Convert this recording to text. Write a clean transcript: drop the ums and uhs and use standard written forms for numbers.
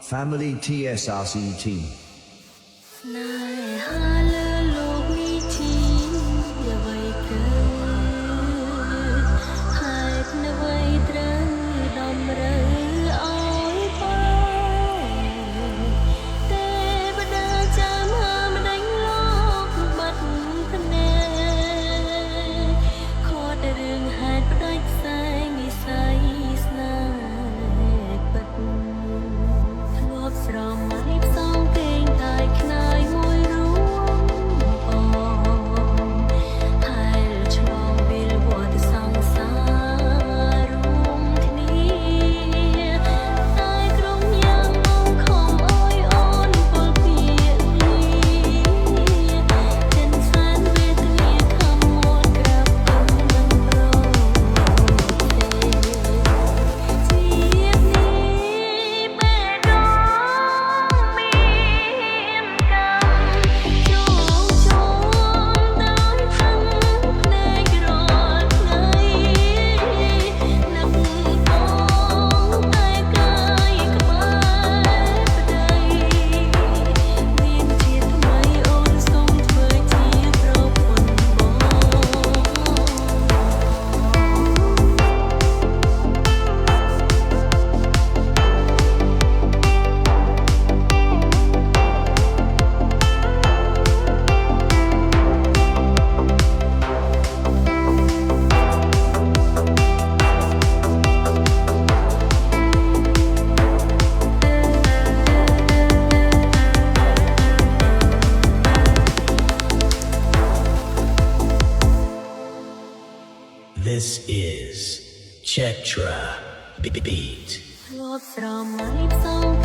Family TSRC team ស្នេហាលើលោកវិធីអ្វីកើតហេតុអ្វីត្រូវតម្រូវឲ្យបានទេបដាចាំហាម្ដេចលោកបាត់ភ្នែកខត់តែរឿងហេតុផ្ដាច់ផ្សែងនិស័យស្នេហ៍ពិតធ្លាប់ស្រមៃផ្សងគេងតែខ្នើយមួយរួមបងហើយឆ្លងវិលវត្តសង្សាររួមគ្នាតែក្រុមយ៉ាងងខំអើយអូនពលពីលីចិនស្វានវេទនាខំមួនក្រាបគុំនឹងប្រទេជាតិនេះបេះដូងមានកម្មជួងជុំដោយខឹងភ្នែករាល់ថ្ងៃនឹកបងតែកាយក្បែរប្តីមានជាតិថ្មីអូនសូមធ្វើជាប្រពន្ធបង This is Chetra Beat. ធ្លាប់ស្រមៃផ្សង